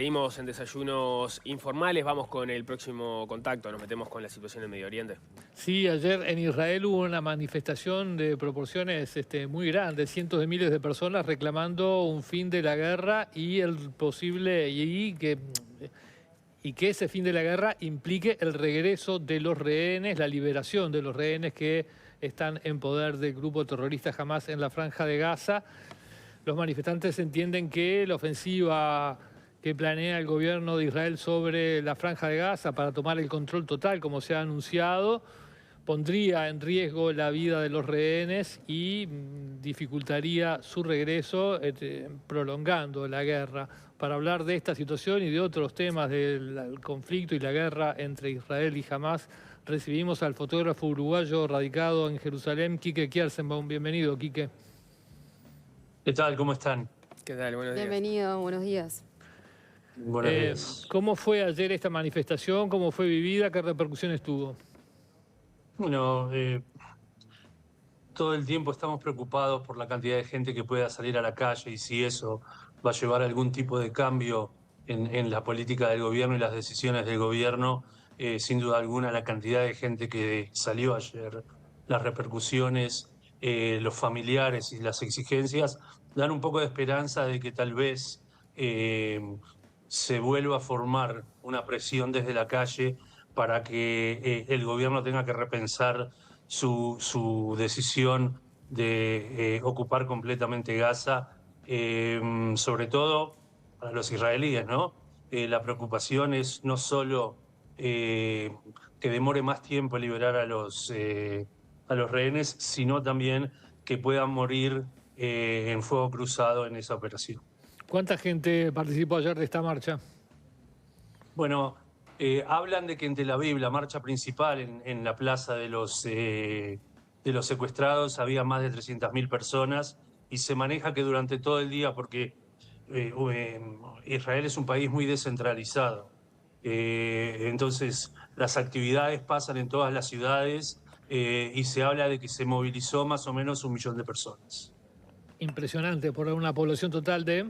Seguimos en desayunos informales, vamos con el próximo contacto, nos metemos con la situación en Medio Oriente. Sí, ayer en Israel hubo una manifestación de proporciones muy grandes, cientos de miles de personas reclamando un fin de la guerra y el posible y que ese fin de la guerra implique el regreso de los rehenes, la liberación de los rehenes que están en poder del grupo terrorista Hamás en la Franja de Gaza. Los manifestantes entienden que la ofensiva que planea el gobierno de Israel sobre la Franja de Gaza para tomar el control total, como se ha anunciado, pondría en riesgo la vida de los rehenes y dificultaría su regreso, prolongando la guerra. Para hablar de esta situación y de otros temas del conflicto y la guerra entre Israel y Hamás, recibimos al fotógrafo uruguayo radicado en Jerusalén, Quique Kierzenbaum. Bienvenido, Quique. ¿Qué tal? ¿Cómo están? ¿Qué tal? Buenos días. Bienvenido, buenos días. Buenos días. ¿Cómo fue ayer esta manifestación? ¿Cómo fue vivida? ¿Qué repercusiones tuvo? Bueno, todo el tiempo estamos preocupados por la cantidad de gente que pueda salir a la calle y si eso va a llevar a algún tipo de cambio en la política del gobierno y las decisiones del gobierno. Sin duda alguna, la cantidad de gente que salió ayer, las repercusiones, los familiares y las exigencias dan un poco de esperanza de que tal vez se vuelva a formar una presión desde la calle para que el gobierno tenga que repensar su decisión de ocupar completamente Gaza, sobre todo para los israelíes, ¿no? La preocupación es no solo que demore más tiempo liberar a los rehenes, sino también que puedan morir en fuego cruzado en esa operación. ¿Cuánta gente participó ayer de esta marcha? Bueno, hablan de que en Tel Aviv, la marcha principal en la plaza de los secuestrados, había más de 300.000 personas y se maneja que durante todo el día, porque Israel es un país muy descentralizado, entonces las actividades pasan en todas las ciudades y se habla de que se movilizó más o menos 1 millón de personas. Impresionante, por una población total de...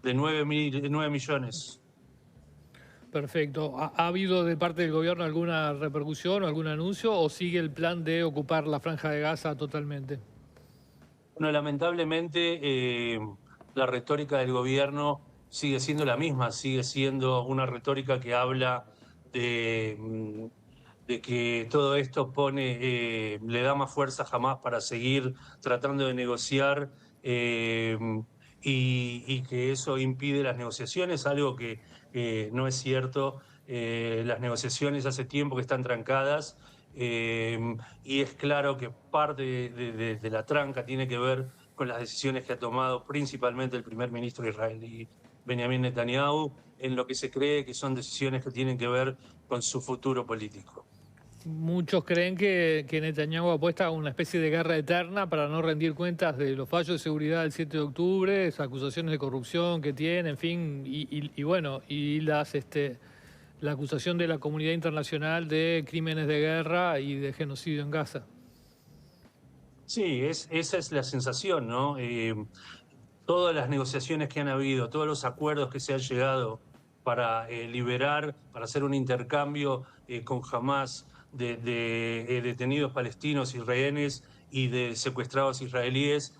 De 9 millones. Perfecto. ¿Ha habido de parte del gobierno alguna repercusión o algún anuncio o sigue el plan de ocupar la Franja de Gaza totalmente? Bueno, lamentablemente la retórica del gobierno sigue siendo la misma, sigue siendo una retórica que habla de que todo esto le da más fuerza a Hamás para seguir tratando de negociar y que eso impide las negociaciones, algo que no es cierto. Las negociaciones hace tiempo que están trancadas. Y es claro que parte de la tranca tiene que ver con las decisiones que ha tomado principalmente el primer ministro israelí, Benjamin Netanyahu, en lo que se cree que son decisiones que tienen que ver con su futuro político. Muchos creen que Netanyahu apuesta a una especie de guerra eterna para no rendir cuentas de los fallos de seguridad del 7 de octubre, esas acusaciones de corrupción que tiene, en fin, y la acusación de la comunidad internacional de crímenes de guerra y de genocidio en Gaza. Sí, esa es la sensación, ¿no? Todas las negociaciones que han habido, todos los acuerdos que se han llegado para liberar, para hacer un intercambio con Hamás de detenidos palestinos y rehenes y de secuestrados israelíes,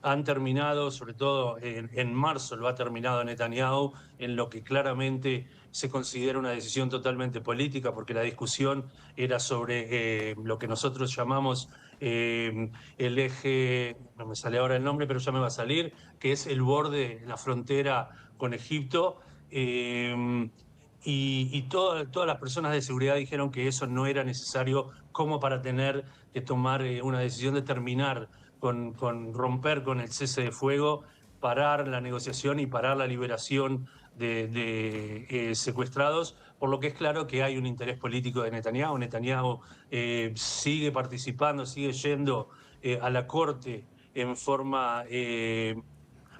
han terminado, sobre todo en marzo lo ha terminado Netanyahu, en lo que claramente se considera una decisión totalmente política, porque la discusión era sobre lo que nosotros llamamos el eje, no me sale ahora el nombre, pero ya me va a salir, que es el borde, la frontera con Egipto. Y todas las personas de seguridad dijeron que eso no era necesario como para tener que tomar una decisión de terminar con romper con el cese de fuego, parar la negociación y parar la liberación de secuestrados, por lo que es claro que hay un interés político de Netanyahu. Netanyahu sigue participando, sigue yendo a la corte en forma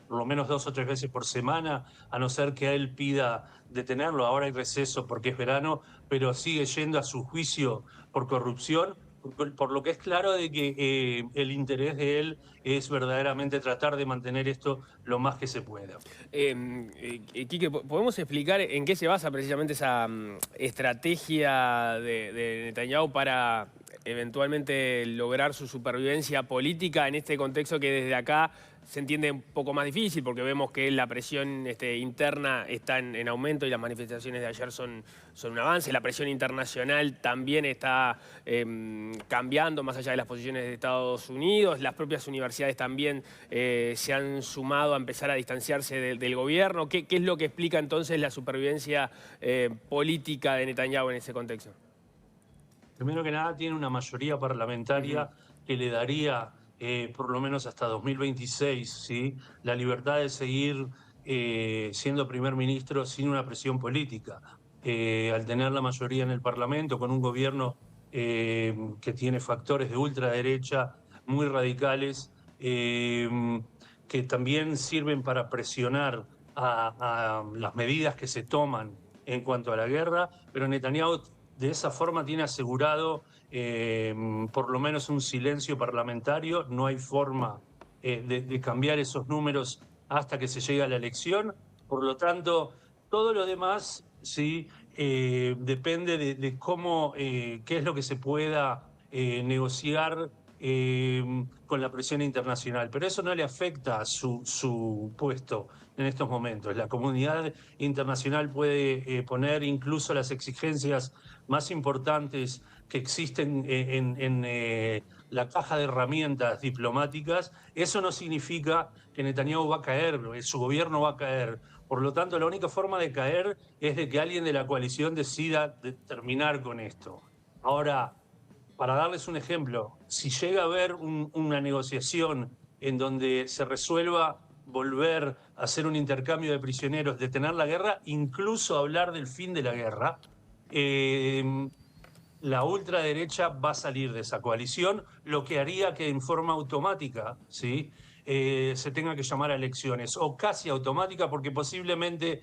por lo menos 2 o 3 veces por semana, a no ser que él pida detenerlo. Ahora hay receso porque es verano, pero sigue yendo a su juicio por corrupción por lo que es claro de que el interés de él es verdaderamente tratar de mantener esto lo más que se pueda. Quique, ¿podemos explicar en qué se basa precisamente esa estrategia de Netanyahu para eventualmente lograr su supervivencia política en este contexto que desde acá se entiende un poco más difícil, porque vemos que la presión interna está en aumento y las manifestaciones de ayer son un avance? La presión internacional también está cambiando más allá de las posiciones de Estados Unidos. Las propias universidades también se han sumado a empezar a distanciarse del gobierno. ¿Qué es lo que explica entonces la supervivencia política de Netanyahu en ese contexto? Primero que nada, tiene una mayoría parlamentaria que le daría, por lo menos hasta 2026, ¿sí?, la libertad de seguir siendo primer ministro sin una presión política. Al tener la mayoría en el Parlamento, con un gobierno que tiene factores de ultraderecha muy radicales, que también sirven para presionar a las medidas que se toman en cuanto a la guerra, pero Netanyahu de esa forma tiene asegurado por lo menos un silencio parlamentario. No hay forma de cambiar esos números hasta que se llegue a la elección. Por lo tanto, todo lo demás sí depende de cómo, qué es lo que se pueda negociar con la presión internacional. Pero eso no le afecta a su puesto en estos momentos. La comunidad internacional puede poner incluso las exigencias más importantes que existen en la caja de herramientas diplomáticas. Eso no significa que Netanyahu va a caer, su gobierno va a caer. Por lo tanto, la única forma de caer es de que alguien de la coalición decida terminar con esto. Ahora, para darles un ejemplo, si llega a haber una negociación en donde se resuelva volver a hacer un intercambio de prisioneros, detener la guerra, incluso hablar del fin de la guerra, la ultraderecha va a salir de esa coalición, lo que haría que en forma automática, ¿sí?, se tenga que llamar a elecciones, o casi automática, porque posiblemente,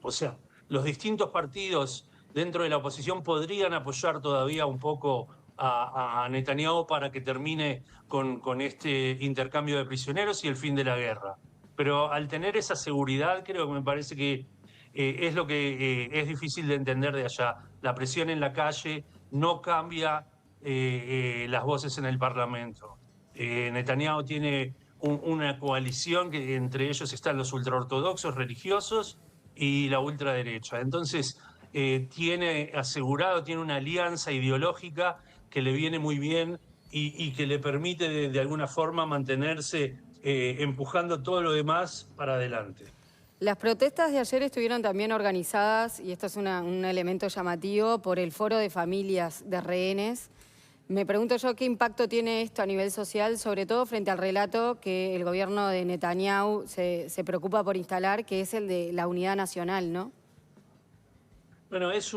o sea, los distintos partidos dentro de la oposición podrían apoyar todavía un poco a Netanyahu para que termine con este intercambio de prisioneros y el fin de la guerra. Pero al tener esa seguridad, creo que me parece que es lo que es difícil de entender de allá. La presión en la calle no cambia las voces en el Parlamento. Netanyahu tiene una coalición que entre ellos están los ultraortodoxos religiosos y la ultraderecha. Entonces, tiene asegurado, tiene una alianza ideológica que le viene muy bien y que le permite de alguna forma mantenerse empujando todo lo demás para adelante. Las protestas de ayer estuvieron también organizadas, y esto es un elemento llamativo, por el Foro de Familias de Rehenes. Me pregunto yo qué impacto tiene esto a nivel social, sobre todo frente al relato que el gobierno de Netanyahu se preocupa por instalar, que es el de la unidad nacional, ¿no? Bueno, es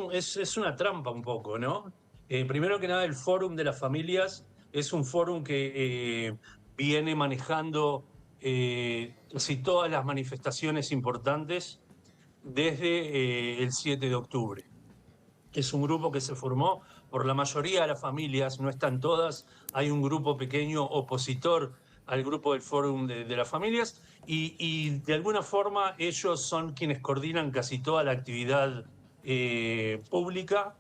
una trampa un poco, ¿no? Primero que nada, el Fórum de las Familias es un fórum que viene manejando casi todas las manifestaciones importantes desde el 7 de octubre. Es un grupo que se formó por la mayoría de las familias, no están todas, hay un grupo pequeño opositor al grupo del Fórum de las Familias y de alguna forma ellos son quienes coordinan casi toda la actividad pública.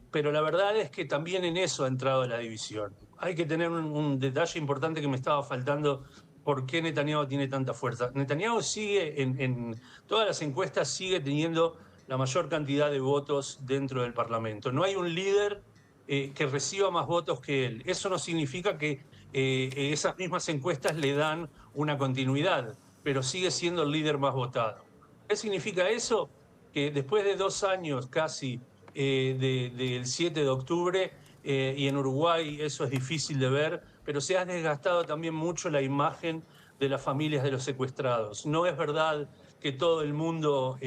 Pero la verdad es que también en eso ha entrado la división. Hay que tener un detalle importante que me estaba faltando. ¿Por qué Netanyahu tiene tanta fuerza? Netanyahu sigue, en todas las encuestas, sigue teniendo la mayor cantidad de votos dentro del Parlamento. No hay un líder que reciba más votos que él. Eso no significa que esas mismas encuestas le dan una continuidad, pero sigue siendo el líder más votado. ¿Qué significa eso? Que después de 2 años casi del 7 de octubre, y en Uruguay eso es difícil de ver, pero se ha desgastado también mucho la imagen de las familias de los secuestrados. No es verdad que todo el mundo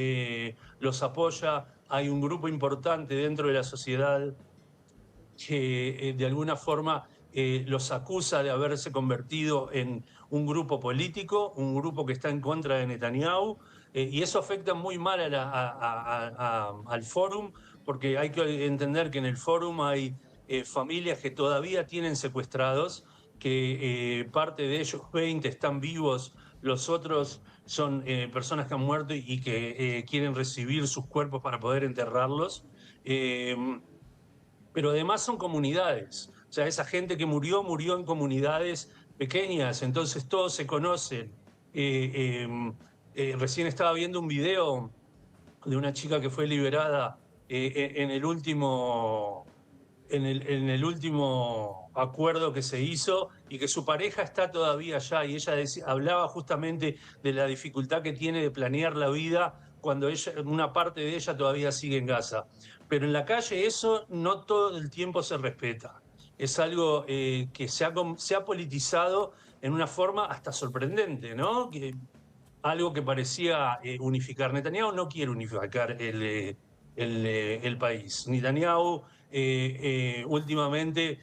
los apoya. Hay un grupo importante dentro de la sociedad que de alguna forma los acusa de haberse convertido en un grupo político, un grupo que está en contra de Netanyahu, y eso afecta muy mal al Fórum porque hay que entender que en el Fórum hay familias que todavía tienen secuestrados, que parte de ellos, 20, están vivos, los otros son personas que han muerto y que quieren recibir sus cuerpos para poder enterrarlos. Pero además son comunidades. O sea, esa gente que murió, murió en comunidades pequeñas, entonces todos se conocen. Recién estaba viendo un video de una chica que fue liberada en el último acuerdo que se hizo y que su pareja está todavía allá, y ella hablaba justamente de la dificultad que tiene de planear la vida cuando una parte de ella todavía sigue en Gaza. Pero en la calle eso no todo el tiempo se respeta. Es algo que se ha politizado en una forma hasta sorprendente, ¿no? Algo que parecía unificar. Netanyahu no quiere unificar el país. Netanyahu últimamente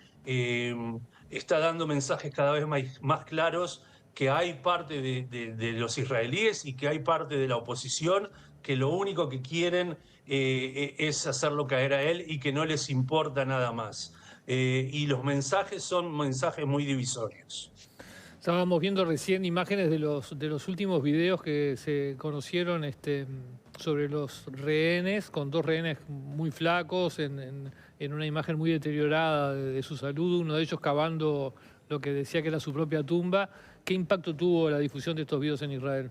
está dando mensajes cada vez más claros, que hay parte de los israelíes y que hay parte de la oposición que lo único que quieren es hacerlo caer a él y que no les importa nada más. Y los mensajes son mensajes muy divisorios. Estábamos viendo recién imágenes de los últimos videos que se conocieron sobre los rehenes, con 2 rehenes muy flacos, en una imagen muy deteriorada de su salud, uno de ellos cavando lo que decía que era su propia tumba. ¿Qué impacto tuvo la difusión de estos videos en Israel?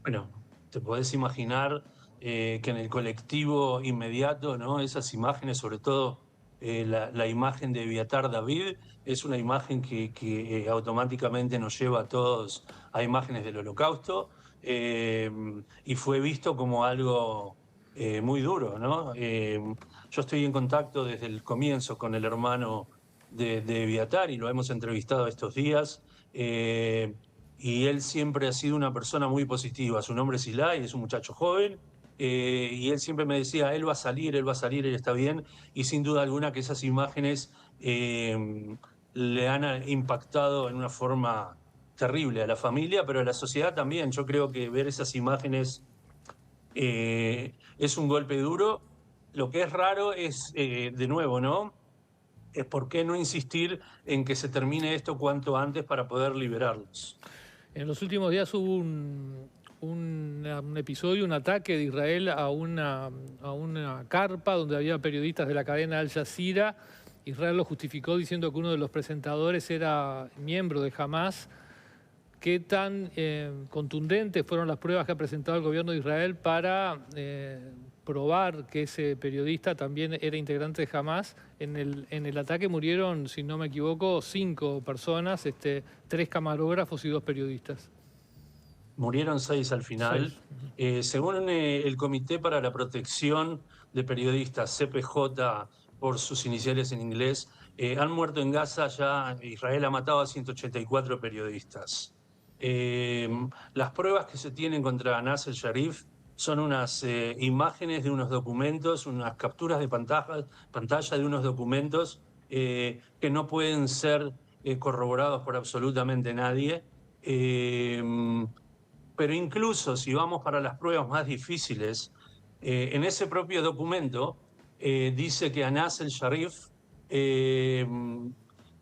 Bueno, te podés imaginar que en el colectivo inmediato, ¿no? Esas imágenes, sobre todo la imagen de Eviatar David, es una imagen que automáticamente nos lleva a todos a imágenes del Holocausto, y fue visto como algo muy duro, ¿no? Yo estoy en contacto desde el comienzo con el hermano de Eviatar y lo hemos entrevistado estos días. Y él siempre ha sido una persona muy positiva. Su nombre es Ilai, es un muchacho joven, y él siempre me decía, él va a salir, él está bien, y sin duda alguna que esas imágenes le han impactado en una forma terrible a la familia, pero a la sociedad también. Yo creo que ver esas imágenes es un golpe duro. Lo que es raro es, de nuevo, ¿no? Es por qué no insistir en que se termine esto cuanto antes para poder liberarlos. En los últimos días hubo un episodio, un ataque de Israel a una carpa donde había periodistas de la cadena Al Jazeera. Israel lo justificó diciendo que uno de los presentadores era miembro de Hamas. ¿Qué tan contundentes fueron las pruebas que ha presentado el gobierno de Israel para probar que ese periodista también era integrante de Hamas? En el ataque murieron, si no me equivoco, 5 personas, 3 camarógrafos y 2 periodistas. Murieron 6 al final. 6. Según el Comité para la Protección de Periodistas, CPJ, por sus iniciales en inglés, han muerto en Gaza ya, Israel ha matado a 184 periodistas. Las pruebas que se tienen contra Nasser Sharif son unas imágenes de unos documentos, unas capturas de pantalla de unos documentos que no pueden ser corroborados por absolutamente nadie. Pero incluso si vamos para las pruebas más difíciles, en ese propio documento dice que Anas el-Sharif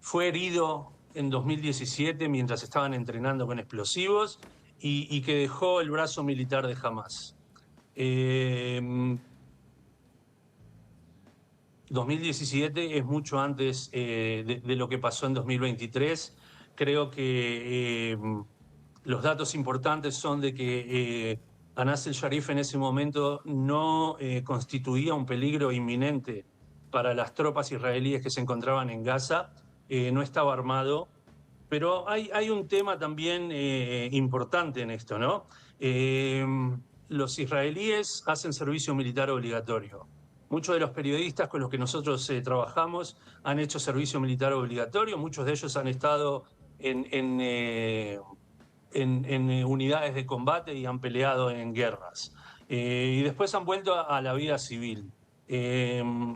fue herido en 2017 mientras estaban entrenando con explosivos y que dejó el brazo militar de Hamas. 2017 es mucho antes de lo que pasó en 2023. Creo que los datos importantes son de que Anas el-Sharif en ese momento no constituía un peligro inminente para las tropas israelíes que se encontraban en Gaza, no estaba armado, pero hay un tema también importante en esto, ¿no? Los israelíes hacen servicio militar obligatorio. Muchos de los periodistas con los que nosotros trabajamos han hecho servicio militar obligatorio, muchos de ellos han estado en unidades de combate y han peleado en guerras. Y después han vuelto a la vida civil.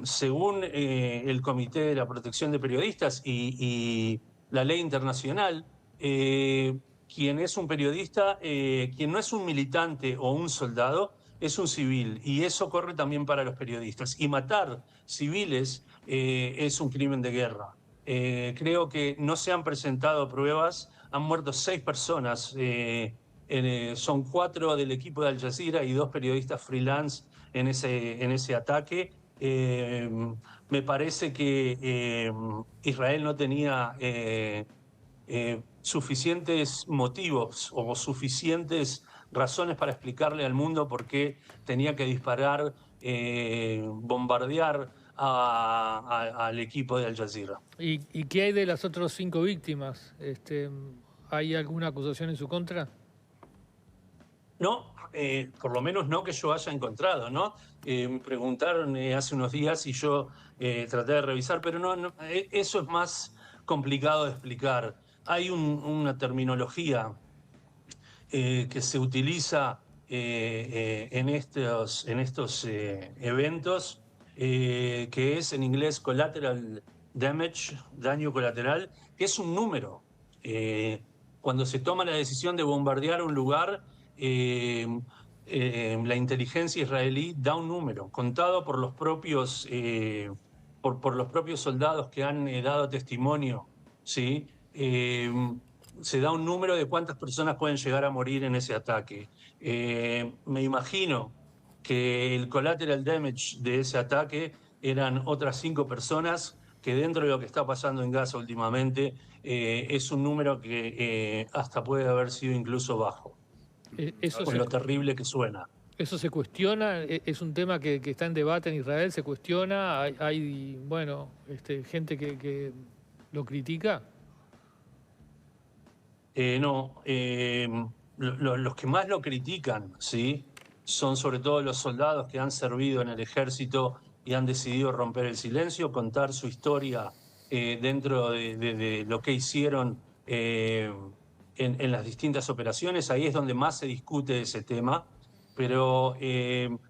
Según el Comité de la Protección de Periodistas y la ley internacional, quien es un periodista, quien no es un militante o un soldado, es un civil, y eso corre también para los periodistas. Y matar civiles es un crimen de guerra. Creo que no se han presentado pruebas, han muerto 6 personas, son 4 del equipo de Al Jazeera y 2 periodistas freelance en ese ataque. Me parece que Israel no tenía suficientes motivos o suficientes razones para explicarle al mundo por qué tenía que disparar, bombardear al equipo de Al Jazeera. ¿Y qué hay de las otras 5 víctimas? ¿Hay alguna acusación en su contra? No, por lo menos no que yo haya encontrado, ¿no? Me preguntaron hace unos días y yo traté de revisar, pero no, eso es más complicado de explicar. Hay una terminología que se utiliza en estos eventos, que es en inglés collateral damage, daño colateral, que es un número. Cuando se toma la decisión de bombardear un lugar, la inteligencia israelí da un número, contado por los propios, por los propios soldados que han dado testimonio, ¿sí? Se da un número de cuántas personas pueden llegar a morir en ese ataque. Me imagino que el collateral damage de ese ataque eran otras 5 personas, que dentro de lo que está pasando en Gaza últimamente es un número que hasta puede haber sido incluso bajo, con lo terrible que suena. ¿Eso se cuestiona? ¿Es un tema que está en debate en Israel? ¿Se cuestiona? ¿Hay gente que lo critica? No, los que más lo critican, ¿sí?, son sobre todo los soldados que han servido en el ejército y han decidido romper el silencio, contar su historia dentro de lo que hicieron en las distintas operaciones. Ahí es donde más se discute ese tema, pero en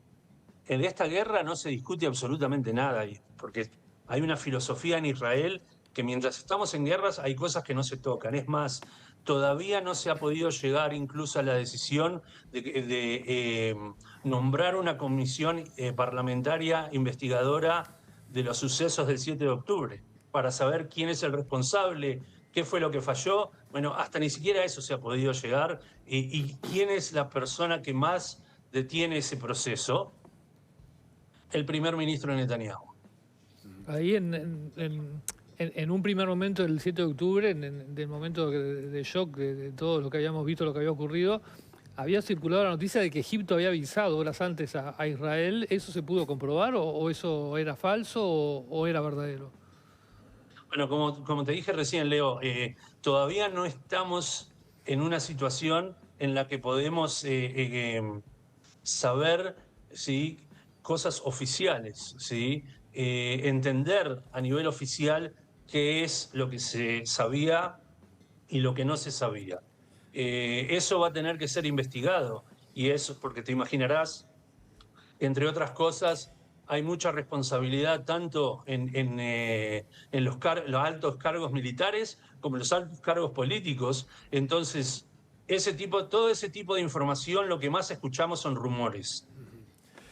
esta guerra no se discute absolutamente nada, porque hay una filosofía en Israel que mientras estamos en guerras hay cosas que no se tocan. Es más, todavía no se ha podido llegar incluso a la decisión de nombrar una comisión parlamentaria investigadora de los sucesos del 7 de octubre para saber quién es el responsable, qué fue lo que falló. Bueno, hasta ni siquiera eso se ha podido llegar. ¿Y quién es la persona que más detiene ese proceso? El primer ministro Netanyahu. Ahí en un primer momento, el 7 de octubre, del momento de shock de todo lo que habíamos visto, lo que había ocurrido, había circulado la noticia de que Egipto había avisado horas antes a Israel. ¿Eso se pudo comprobar o eso era falso o era verdadero? Bueno, como te dije recién, Leo, todavía no estamos en una situación en la que podemos saber, ¿sí?, cosas oficiales, ¿sí?, entender a nivel oficial qué es lo que se sabía y lo que no se sabía. Eso va a tener que ser investigado, y eso porque te imaginarás, entre otras cosas, hay mucha responsabilidad tanto en los altos cargos militares como en los altos cargos políticos. Entonces, todo ese tipo de información, lo que más escuchamos son rumores.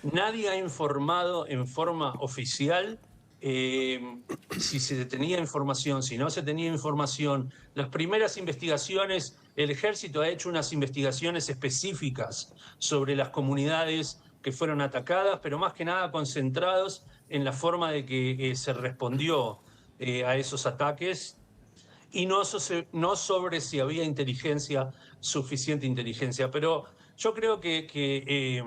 Nadie ha informado en forma oficial si se tenía información, si no se tenía información. Las primeras investigaciones, el ejército ha hecho unas investigaciones específicas sobre las comunidades que fueron atacadas, pero más que nada concentrados en la forma de que se respondió a esos ataques, y no sobre si había suficiente inteligencia. Pero yo creo que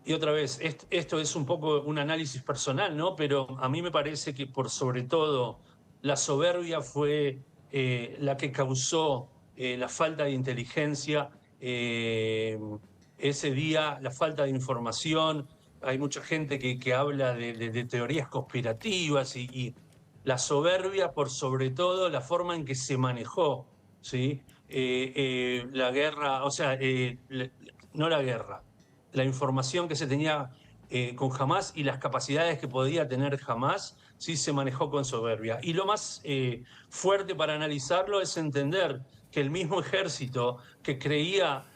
y otra vez, esto es un poco un análisis personal, ¿no? Pero a mí me parece que por sobre todo la soberbia fue la que causó la falta de inteligencia ese día, la falta de información. Hay mucha gente que habla de teorías conspirativas y la soberbia por sobre todo la forma en que se manejó, ¿sí?, la guerra, o sea, no la guerra, la información que se tenía con Hamás y las capacidades que podía tener Hamás, sí se manejó con soberbia. Y lo más fuerte para analizarlo es entender que el mismo ejército que creía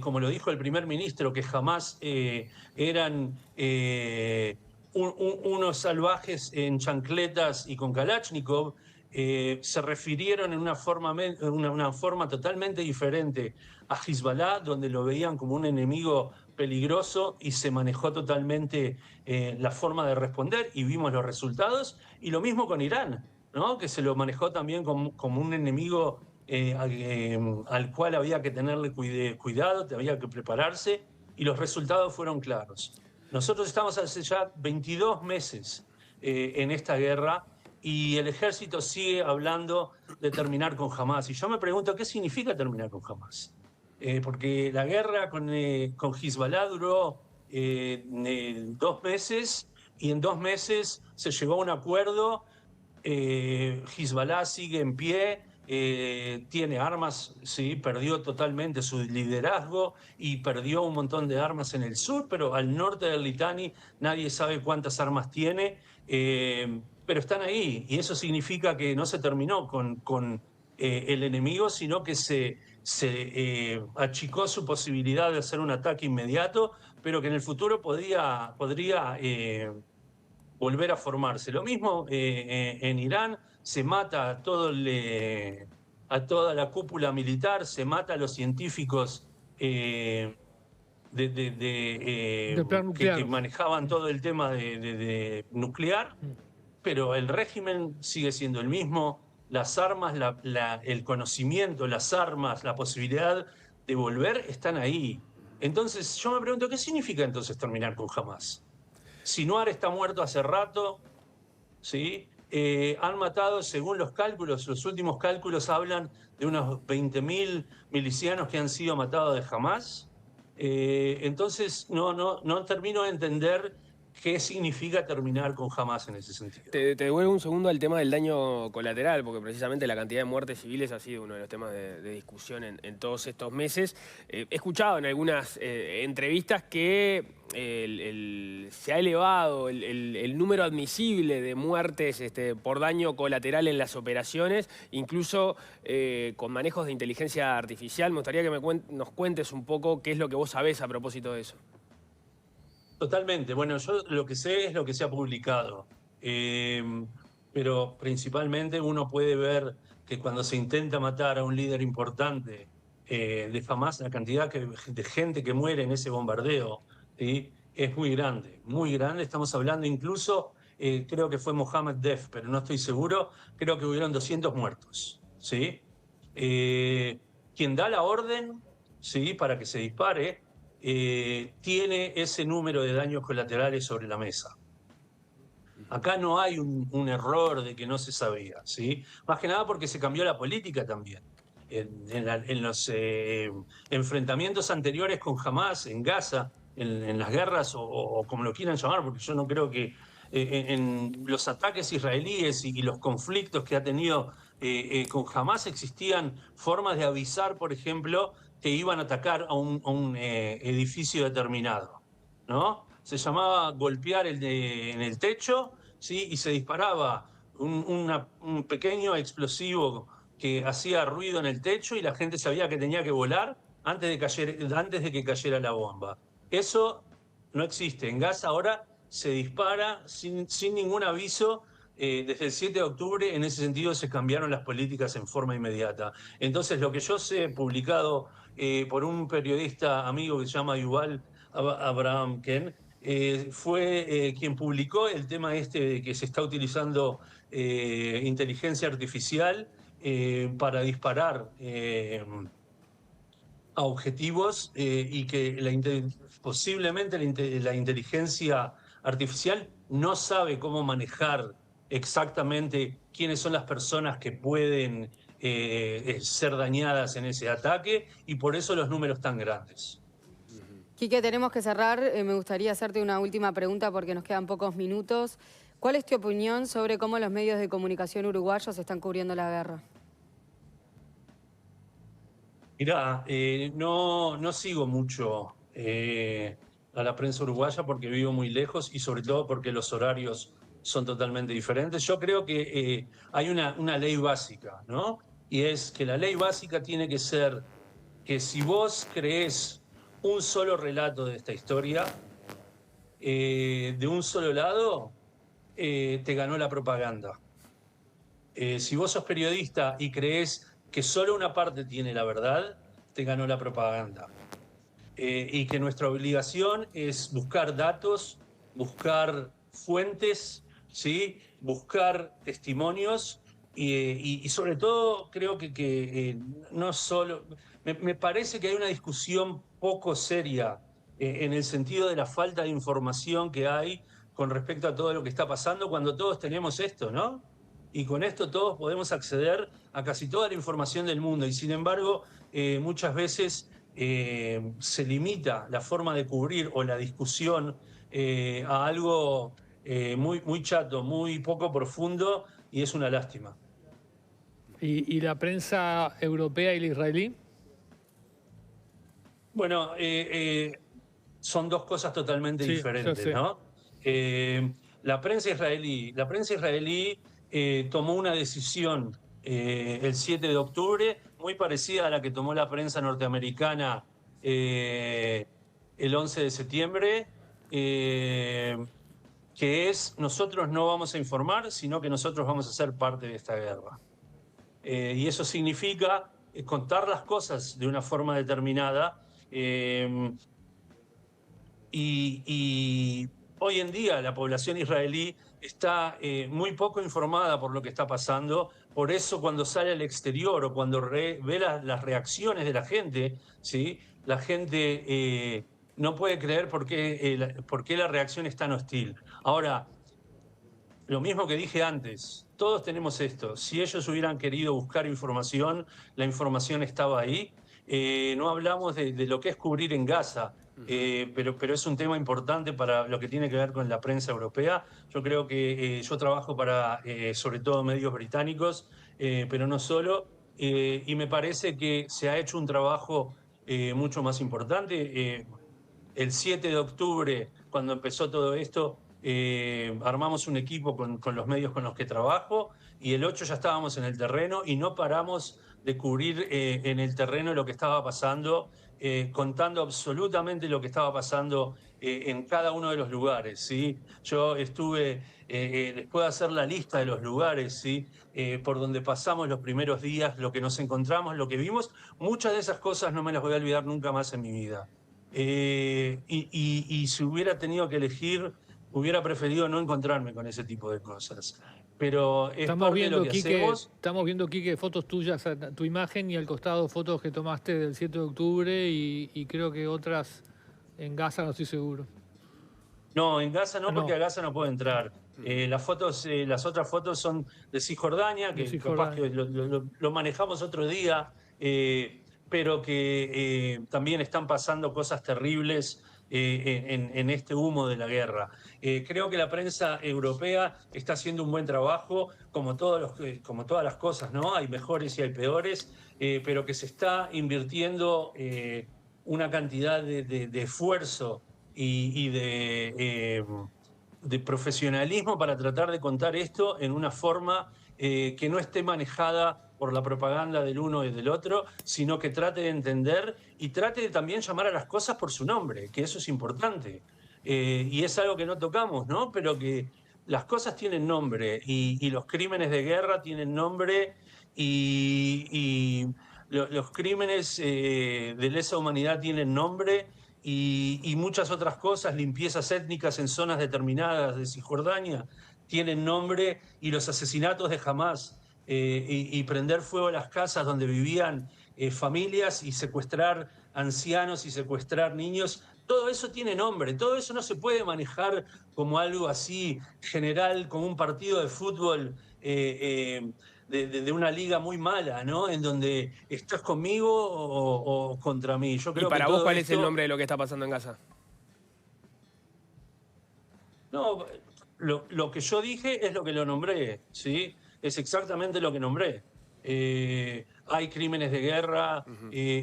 como lo dijo el primer ministro, que jamás eran unos salvajes en chancletas y con Kalashnikov, se refirieron en una forma totalmente diferente a Hezbollah, donde lo veían como un enemigo peligroso y se manejó totalmente la forma de responder y vimos los resultados. Y lo mismo con Irán, ¿no? Que se lo manejó también como un enemigo al cual había que tenerle cuidado, había que prepararse, y los resultados fueron claros. Nosotros estamos hace ya 22 meses en esta guerra y el ejército sigue hablando de terminar con Hamás. Y yo me pregunto, ¿qué significa terminar con Hamás? Porque la guerra con Hezbollah duró 2 meses y en 2 meses se llegó a un acuerdo. Hezbollah sigue en pie, tiene armas, sí, perdió totalmente su liderazgo y perdió un montón de armas en el sur, pero al norte del Litani nadie sabe cuántas armas tiene, pero están ahí y eso significa que no se terminó con el enemigo, sino que se achicó su posibilidad de hacer un ataque inmediato, pero que en el futuro podría volver a formarse. Lo mismo en Irán, se mata a toda la cúpula militar, se mata a los científicos Del plan nuclear. que manejaban todo el tema de nuclear, pero el régimen sigue siendo el mismo. Las armas, el conocimiento, las armas, la posibilidad de volver están ahí. Entonces yo me pregunto, ¿qué significa entonces terminar con Hamás? Sinwar está muerto hace rato, ¿sí? Han matado, según los cálculos, los últimos cálculos hablan de unos 20.000 milicianos que han sido matados de Hamás. Entonces no termino de entender qué significa terminar con Hamás en ese sentido. Te devuelvo un segundo al tema del daño colateral, porque precisamente la cantidad de muertes civiles ha sido uno de los temas de discusión en todos estos meses. He escuchado en algunas entrevistas que se ha elevado el número admisible de muertes por daño colateral en las operaciones, incluso con manejos de inteligencia artificial. Me gustaría que nos cuentes un poco qué es lo que vos sabés a propósito de eso. Totalmente. Bueno, yo lo que sé es lo que se ha publicado. Pero principalmente uno puede ver que cuando se intenta matar a un líder importante de Hamás, la cantidad de gente que muere en ese bombardeo, ¿sí? Es muy grande, muy grande. Estamos hablando incluso, creo que fue Mohammed Def, pero no estoy seguro, creo que hubieron 200 muertos, ¿sí? Quien da la orden, ¿sí?, para que se dispare, tiene ese número de daños colaterales sobre la mesa. Acá no hay un error de que no se sabía, ¿sí? Más que nada porque se cambió la política también. En los enfrentamientos anteriores con Hamás en Gaza, en las guerras o como lo quieran llamar, porque yo no creo que en los ataques israelíes y los conflictos que ha tenido con Hamás existían formas de avisar, por ejemplo, que iban a atacar a un edificio determinado, ¿no? Se llamaba golpear en el techo, ¿sí? Y se disparaba un pequeño explosivo que hacía ruido en el techo y la gente sabía que tenía que volar antes de que cayera la bomba. Eso no existe. En Gaza ahora se dispara sin ningún aviso. Desde el 7 de octubre, en ese sentido, se cambiaron las políticas en forma inmediata. Entonces, lo que yo sé, publicado por un periodista amigo que se llama Yuval Abraham Ken, fue quien publicó el tema de que se está utilizando inteligencia artificial para disparar a objetivos y que posiblemente la inteligencia artificial no sabe cómo manejar exactamente quiénes son las personas que pueden ser dañadas en ese ataque y por eso los números tan grandes. Quique, tenemos que cerrar. Me gustaría hacerte una última pregunta porque nos quedan pocos minutos. ¿Cuál es tu opinión sobre cómo los medios de comunicación uruguayos están cubriendo la guerra? Mirá, no sigo mucho a la prensa uruguaya porque vivo muy lejos y sobre todo porque los horarios son totalmente diferentes. Yo creo que hay una ley básica, ¿no? Y es que la ley básica tiene que ser que si vos creés un solo relato de esta historia, de un solo lado, te ganó la propaganda. Si vos sos periodista y creés que solo una parte tiene la verdad, te ganó la propaganda. Y que nuestra obligación es buscar datos, buscar fuentes, ¿sí? Buscar testimonios y sobre todo creo que no solo... Me parece que hay una discusión poco seria en el sentido de la falta de información que hay con respecto a todo lo que está pasando cuando todos tenemos esto, ¿no? Y con esto todos podemos acceder a casi toda la información del mundo y sin embargo muchas veces se limita la forma de cubrir o la discusión a algo muy chato, muy poco profundo y es una lástima. ¿Y la prensa europea y la israelí? Bueno, son dos cosas totalmente Sí, yo diferentes, sé. ¿no? La prensa israelí tomó una decisión el 7 de octubre muy parecida a la que tomó la prensa norteamericana el 11 de septiembre, que es nosotros no vamos a informar, sino que nosotros vamos a ser parte de esta guerra. Y eso significa contar las cosas de una forma determinada. Y hoy en día la población israelí está muy poco informada por lo que está pasando, por eso cuando sale al exterior o cuando ve las reacciones de la gente, ¿sí? La gente no puede creer por qué la reacción es tan hostil. Ahora, lo mismo que dije antes, todos tenemos esto. Si ellos hubieran querido buscar información, la información estaba ahí. No hablamos de lo que es cubrir en Gaza, pero es un tema importante para lo que tiene que ver con la prensa europea. Yo creo que yo trabajo para, sobre todo, medios británicos, pero no solo. Y me parece que se ha hecho un trabajo mucho más importante. El 7 de octubre, cuando empezó todo esto, armamos un equipo con los medios con los que trabajo y el 8 ya estábamos en el terreno y no paramos de cubrir en el terreno lo que estaba pasando, contando absolutamente lo que estaba pasando en cada uno de los lugares, ¿sí? Yo estuve, les puedo hacer la lista de los lugares, ¿sí? Por donde pasamos los primeros días, lo que nos encontramos, lo que vimos. Muchas de esas cosas no me las voy a olvidar nunca más en mi vida. Y si hubiera tenido que elegir, hubiera preferido no encontrarme con ese tipo de cosas. Pero es parte de lo que hacemos. Estamos viendo, Quique, fotos tuyas, tu imagen y al costado fotos que tomaste del 7 de octubre y creo que otras en Gaza, no estoy seguro. No, en Gaza no, porque a Gaza no puedo entrar. Las otras fotos son de Cisjordania, que capaz que lo manejamos otro día, pero que también están pasando cosas terribles en este humo de la guerra. Creo que la prensa europea está haciendo un buen trabajo, como todas las cosas, ¿no? Hay mejores y hay peores, pero que se está invirtiendo una cantidad de esfuerzo y de profesionalismo para tratar de contar esto en una forma que no esté manejada por la propaganda del uno y del otro, sino que trate de entender y trate de también llamar a las cosas por su nombre, que eso es importante. Y es algo que no tocamos, ¿no? Pero que las cosas tienen nombre y los crímenes de guerra tienen nombre y los crímenes de lesa humanidad tienen nombre y muchas otras cosas, limpiezas étnicas en zonas determinadas de Cisjordania, tienen nombre y los asesinatos de Hamás y prender fuego a las casas donde vivían familias y secuestrar ancianos y secuestrar niños, todo eso tiene nombre, todo eso no se puede manejar como algo así general, como un partido de fútbol de una liga muy mala, ¿no? En donde estás conmigo o contra mí. Yo creo ¿Y para que vos todo cuál esto... es el nombre de lo que está pasando en Gaza? No, lo que yo dije es lo que lo nombré, ¿sí? Es exactamente lo que nombré. Hay crímenes de guerra,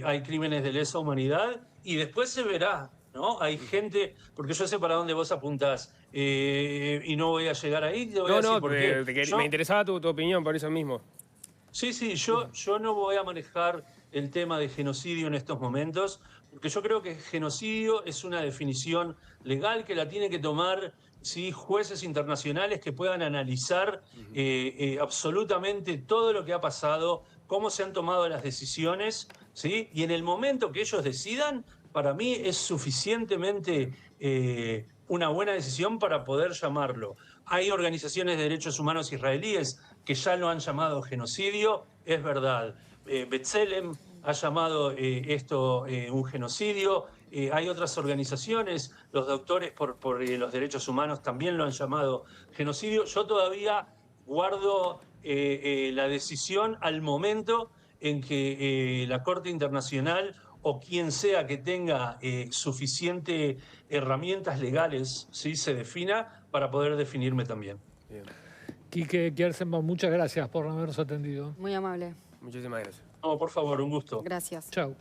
hay crímenes de lesa humanidad y después se verá, ¿no? Hay gente, porque yo sé para dónde vos apuntás y no voy a llegar ahí, te voy a decir por qué. Me interesaba tu opinión por eso mismo. Sí, yo no voy a manejar el tema de genocidio en estos momentos, porque yo creo que genocidio es una definición legal que la tiene que tomar, ¿sí?, jueces internacionales que puedan analizar absolutamente todo lo que ha pasado, cómo se han tomado las decisiones, ¿sí? Y en el momento que ellos decidan, para mí es suficientemente una buena decisión para poder llamarlo. Hay organizaciones de derechos humanos israelíes que ya lo han llamado genocidio, es verdad. B'Tselem ha llamado esto un genocidio. Hay otras organizaciones, los doctores por los derechos humanos también lo han llamado genocidio. Yo todavía guardo la decisión al momento en que la Corte Internacional o quien sea que tenga suficiente herramientas legales, ¿sí?, se defina para poder definirme también. Bien. Quique Kersenbaum, muchas gracias por habernos atendido. Muy amable. Muchísimas gracias. No, por favor, un gusto. Gracias. Chao.